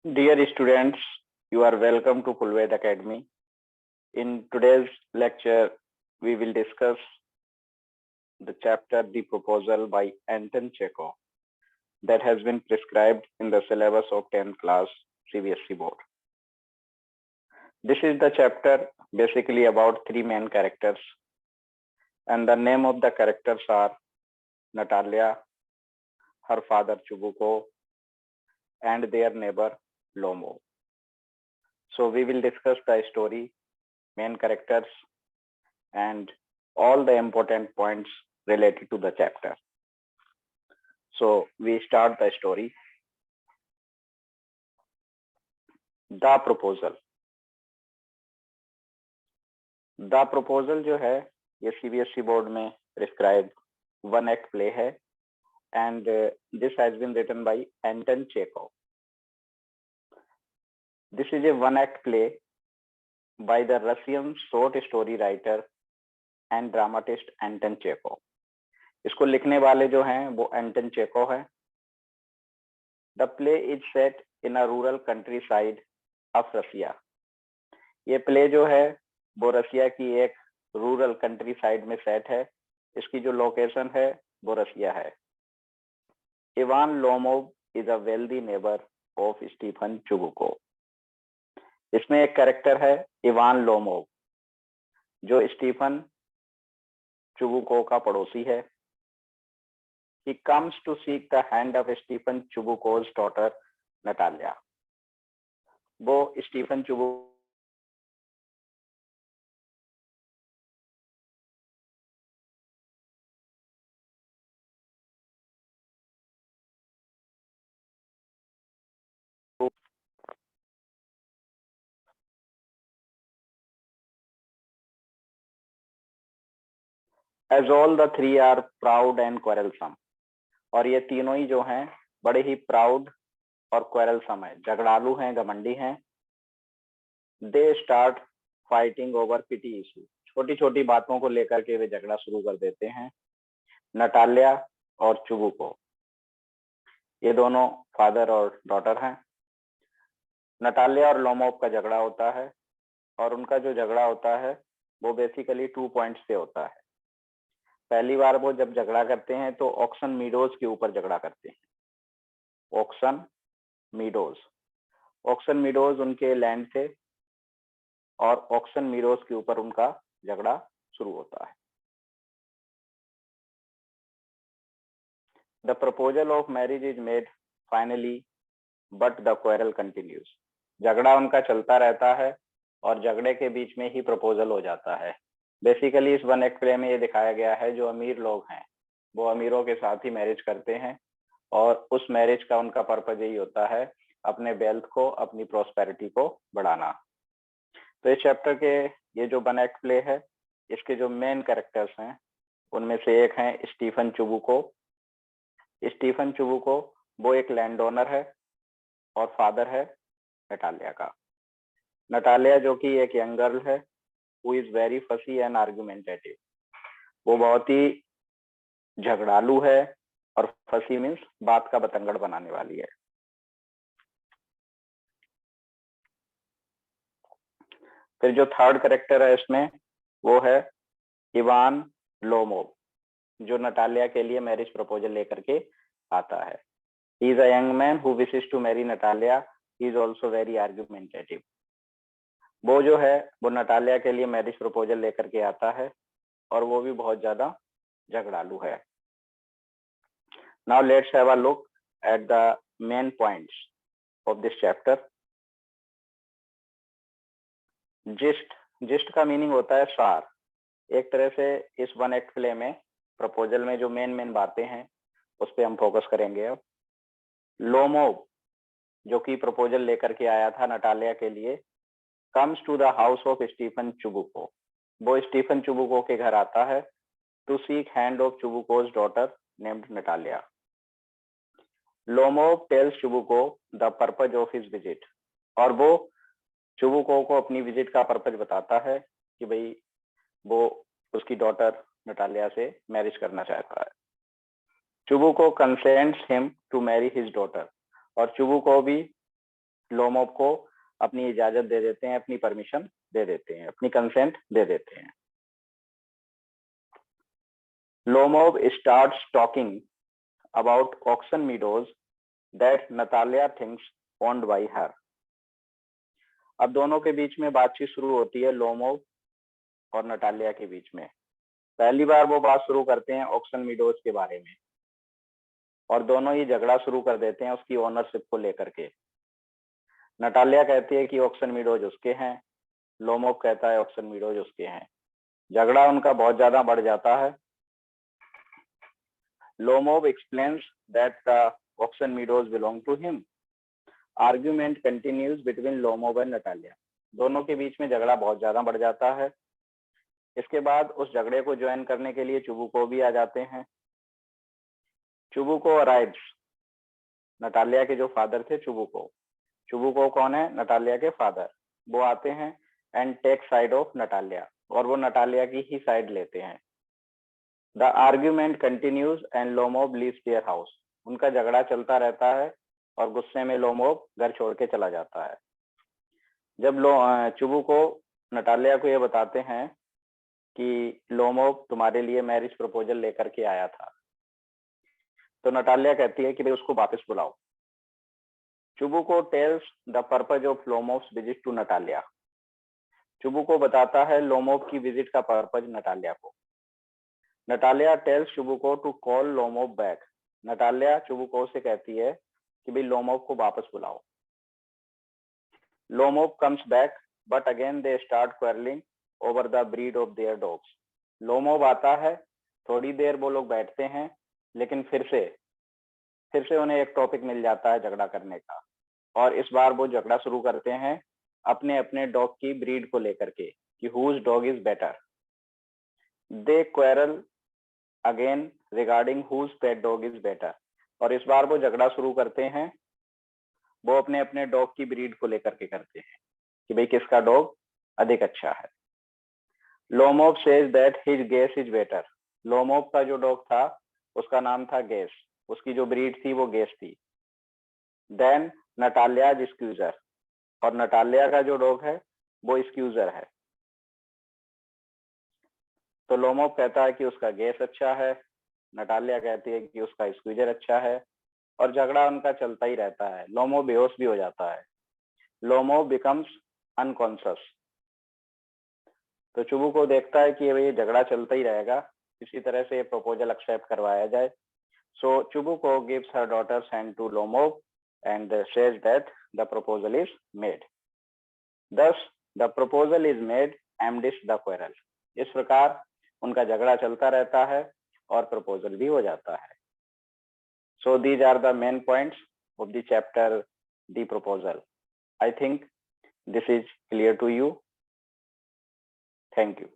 Dear students, you are welcome to Pulved Academy. In today's lecture, we will discuss the chapter The Proposal by Anton Chekhov that has been prescribed in the syllabus of 10th class CBSE board. This is the chapter basically about three main characters, and the name of the characters are Natalia, her father Chubuko, and their neighbor Lomo. So we will discuss the story, main characters, and all the important points related to the chapter. So we start the story. The Proposal. The Proposal जो है ये CBSE board में prescribe one act play है and this has been written by Anton Chekhov. This is a one act play by the Russian short story writer and dramatist Anton Chekhov. इसको लिखने वाले जो हैं वो एंटन चेकोव है. The play is set in a rural countryside of Russia. ये play जो है वो रशिया की एक रूरल कंट्री साइड में सेट है. इसकी जो लोकेशन है वो रशिया है. Ivan Lomov is a wealthy neighbour of Stephen Chubuko. इसमें एक कैरेक्टर है इवान लोमोव जो स्टीफन चुबुको का पड़ोसी है. He comes to seek the hand of Stephen Chubuko's daughter Natalia. वो Stephen Chubuko as all the three are proud and quarrelsome. और ये तीनों ही जो हैं बड़े ही प्राउड और क्वेरलसम है, झगड़ालू हैं, घमंडी हैं. They start fighting over petty issue. छोटी छोटी बातों को लेकर के वे झगड़ा शुरू कर देते हैं. नटालिया और चुबुको ये दोनों फादर और डॉटर हैं. नटालिया और लोमोव का झगड़ा होता है और उनका जो झगड़ा होता है वो बेसिकली 2 पॉइंट्स से होता है. पहली बार वो जब झगड़ा करते हैं तो ऑक्सन मीडोज के ऊपर झगड़ा करते हैं. ऑक्सन मीडोज उनके लैंड थे और ऑक्सन मीडोज के ऊपर उनका झगड़ा शुरू होता है. The proposal of marriage is made finally but the quarrel continues. झगड़ा उनका चलता रहता है और झगड़े के बीच में ही प्रपोजल हो जाता है. बेसिकली इस वन एक्ट प्ले में ये दिखाया गया है जो अमीर लोग हैं वो अमीरों के साथ ही मैरिज करते हैं और उस मैरिज का उनका पर्पज यही होता है अपने वेल्थ को, अपनी प्रोस्पेरिटी को बढ़ाना. तो इस चैप्टर के ये जो वन एक्ट प्ले है इसके जो मेन कैरेक्टर्स हैं उनमें से एक है स्टीफन चुबुको. स्टीफन चुबुको वो एक लैंड ओनर है और फादर है नटालिया का. नटालिया जो कि एक यंग गर्ल है who is very fussy and argumentative. वो बहुत ही झगड़ालू है और फसी मीन्स बात का बतंगड़ बनाने वाली है. फिर जो थर्ड कैरेक्टर है इसमें वो है इवान लोमोव जो नटालिया के लिए मैरिज प्रपोजल लेकर के आता है. He is a young man who wishes to marry Natalia. He is also very argumentative. वो जो है वो नटालिया के लिए मैरिज प्रपोजल लेकर के आता है और वो भी बहुत ज्यादा झगड़ालू है. Now let's have a look at the main points of this chapter. Gist का मीनिंग होता है सार. एक तरह से इस वन एक्ट प्ले में प्रपोजल में जो मेन बातें हैं उस पर हम फोकस करेंगे. अब लोमोव जो कि प्रपोजल लेकर के आया था नटालिया के लिए comes to the house of Stephen Chubuko. वो स्टीफन चुबुको के घर आता है to seek hand of Chubuko's daughter named Natalia. Lomov tells Chubuko the purpose of his visit. और वो चुबुको को अपनी विजिट का पर्पज बताता है कि भाई वो उसकी डॉटर नटालिया से मैरिज करना चाहता है. Chubuko consents him to marry his daughter और चुबुको भी लोमोव को अपनी इजाजत दे देते हैं, अपनी परमिशन दे देते हैं, अपनी कंसेंट दे देते हैं। Lomov starts talking about oxen meadows that Natalia thinks owned by her. अब दोनों के बीच में बातचीत शुरू होती है, लोमोव और नटालिया के बीच में। पहली बार वो बात शुरू करते हैं ऑक्सन मीडोज के बारे में, और दोनों ही झगड़ा शुरू कर देते हैं उसकी ओनरशिप को लेकर के। नटालिया कहती है कि ऑक्सन मीडोज उसके हैं, लोमोव कहता है ऑक्सन मीडोज उसके हैं। झगड़ा उनका बहुत ज्यादा बढ़ जाता है। Lomov explains that the oxen meadows belong to him. Argument continues between Lomov and Natalia. दोनों के बीच में झगड़ा बहुत ज्यादा बढ़ जाता है। इसके बाद उस झगड़े को ज्वाइन करने के लिए चुबुको भी आ जाते हैं। चुबुको अराइव्स, नटालिया के जो फादर थे चुबुको। चुबुको कौन है? नटालिया के फादर। वो आते हैं and take side of Natalia, और वो नटालिया की ही साइड लेते हैं। The argument continues and Lomov leaves their house. उनका झगड़ा चलता रहता है और गुस्से में लोमोव घर छोड़ के चला जाता है। जब चुबुको नटालिया को ये बताते हैं कि लोमोव तुम्हारे लिए मैरिज प्रपोजल लेकर के आया था, तो नटालिया कहती है कि भाई उसको वापस बुलाओ। Chubukov tells the purpose of Lomov's visit to Natalia. Chubukov बताता है लोमोव की विजिट का पर्पज नटालिया को। Natalia tells Chubukov to call Lomov back. Natalia Chubukov से कहती है कि भाई लोमोव को वापस बुलाओ। Lomov comes back but again they start quarrelling over the breed of their dogs. Lomov आता है, थोड़ी देर वो लोग बैठते हैं, लेकिन फिर से उन्हें एक टॉपिक मिल जाता है झगड़ा करने का, और इस बार वो झगड़ा शुरू करते हैं अपने अपने डॉग की ब्रीड को लेकर के कि whose dog is better. They quarrel again regarding whose pet dog is better, और इस बार वो झगड़ा शुरू करते हैं, वो अपने अपने डॉग की ब्रीड को लेकर के करते हैं कि भाई किसका डॉग अधिक अच्छा है। Lomov says that his guess is better. Lomov का जो डॉग था उसका नाम था गेस, उसकी जो ब्रीड थी वो गेस थी। देन नटालिया स्क्यूजर, और नटालिया का जो डॉग है वो स्क्यूजर है। तो लोमोव कहता है कि उसका गेस अच्छा है, नटालिया कहती है कि उसका स्क्यूजर अच्छा है, और झगड़ा उनका चलता ही रहता है। लोमोव बेहोश भी हो जाता है। Lomov becomes unconscious. तो चुबुको देखता है कि ये झगड़ा चलता ही रहेगा, किसी तरह से ये प्रपोजल एक्सेप्ट करवाया जाए। So Chubukov gives her daughter's hand to Lomov and says that the proposal is made. Thus, the proposal is made amidst the quarrel. इस प्रकार उनका झगड़ा चलता रहता है और प्रपोजल भी हो जाता है। So these are the main points of the chapter, the proposal. I think this is clear to you. Thank you.